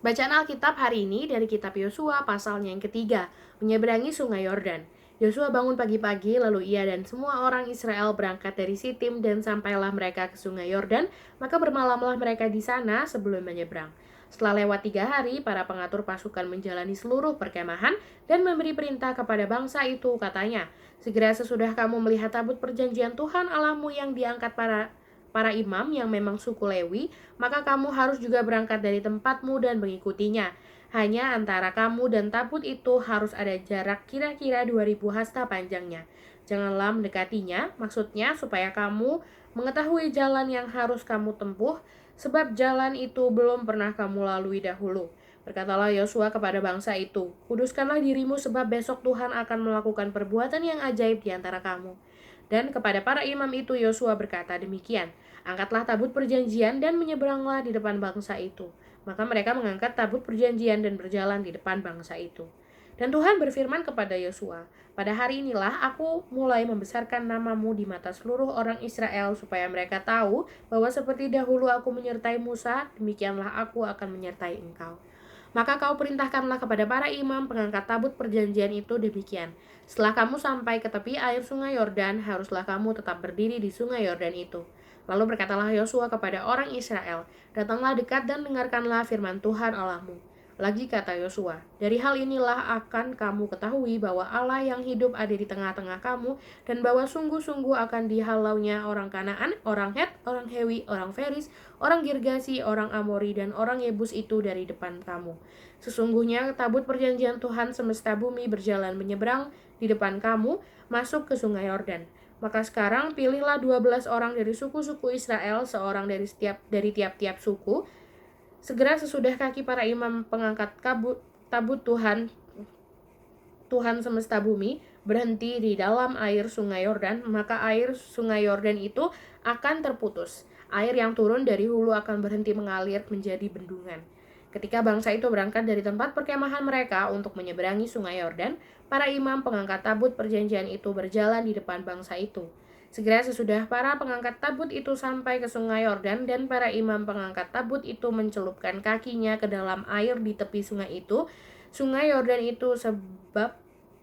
Bacaan Alkitab hari ini dari kitab Yosua pasalnya yang ketiga, menyeberangi sungai Yordan. Yosua bangun pagi-pagi, lalu ia dan semua orang Israel berangkat dari Sitim dan sampailah mereka ke sungai Yordan, maka bermalamlah mereka di sana sebelum menyeberang. Setelah lewat 3 hari, para pengatur pasukan menjalani seluruh perkemahan dan memberi perintah kepada bangsa itu, katanya, segera sesudah kamu melihat tabut perjanjian Tuhan Allahmu yang diangkat para imam yang memang suku Lewi, maka kamu harus juga berangkat dari tempatmu dan mengikutinya. Hanya antara kamu dan tabut itu harus ada jarak kira-kira 2000 hasta panjangnya. Janganlah mendekatinya, maksudnya supaya kamu mengetahui jalan yang harus kamu tempuh, sebab jalan itu belum pernah kamu lalui dahulu. Berkatalah Yosua kepada bangsa itu, kuduskanlah dirimu sebab besok Tuhan akan melakukan perbuatan yang ajaib di antara kamu. Dan kepada para imam itu Yosua berkata demikian, angkatlah tabut perjanjian dan menyeberanglah di depan bangsa itu. Maka mereka mengangkat tabut perjanjian dan berjalan di depan bangsa itu. Dan Tuhan berfirman kepada Yosua, pada hari inilah aku mulai membesarkan namamu di mata seluruh orang Israel supaya mereka tahu bahwa seperti dahulu aku menyertai Musa, demikianlah aku akan menyertai engkau. Maka kau perintahkanlah kepada para imam pengangkat tabut perjanjian itu demikian. Setelah kamu sampai ke tepi air sungai Yordan, haruslah kamu tetap berdiri di sungai Yordan itu. Lalu berkatalah Yosua kepada orang Israel, datanglah dekat dan dengarkanlah firman Tuhan Allahmu. Lagi kata Yosua, dari hal inilah akan kamu ketahui bahwa Allah yang hidup ada di tengah-tengah kamu, dan bahwa sungguh-sungguh akan dihalaunya orang Kanaan, orang Het, orang Hewi, orang Feris, orang Girgasi, orang Amori, dan orang Yebus itu dari depan kamu. Sesungguhnya tabut perjanjian Tuhan semesta bumi berjalan menyeberang di depan kamu, masuk ke sungai Yordan. Maka sekarang pilihlah 12 orang dari suku-suku Israel, seorang dari tiap-tiap suku. Segera sesudah kaki para imam pengangkat tabut Tuhan semesta bumi berhenti di dalam air sungai Yordan, maka air sungai Yordan itu akan terputus. Air yang turun dari hulu akan berhenti mengalir menjadi bendungan. Ketika bangsa itu berangkat dari tempat perkemahan mereka untuk menyeberangi sungai Yordan, para imam pengangkat tabut perjanjian itu berjalan di depan bangsa itu. Segera sesudah para pengangkat tabut itu sampai ke sungai Yordan dan para imam pengangkat tabut itu mencelupkan kakinya ke dalam air di tepi sungai itu, sungai Yordan itu sebab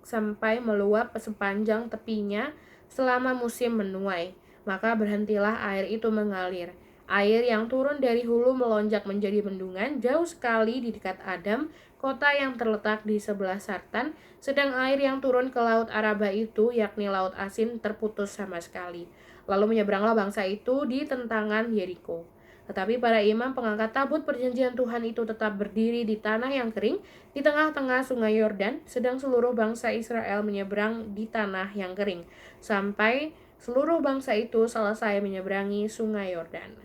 sampai meluap sepanjang tepinya selama musim menuai. Maka berhentilah air itu mengalir. Air yang turun dari hulu melonjak menjadi bendungan jauh sekali di dekat Adam, kota yang terletak di sebelah Sartan, sedang air yang turun ke laut Araba itu, yakni laut asin, terputus sama sekali. Lalu menyeberanglah bangsa itu di tentangan Yeriko. Tetapi para imam pengangkat tabut perjanjian Tuhan itu tetap berdiri di tanah yang kering, di tengah-tengah sungai Yordan, sedang seluruh bangsa Israel menyeberang di tanah yang kering, sampai seluruh bangsa itu selesai menyeberangi sungai Yordan.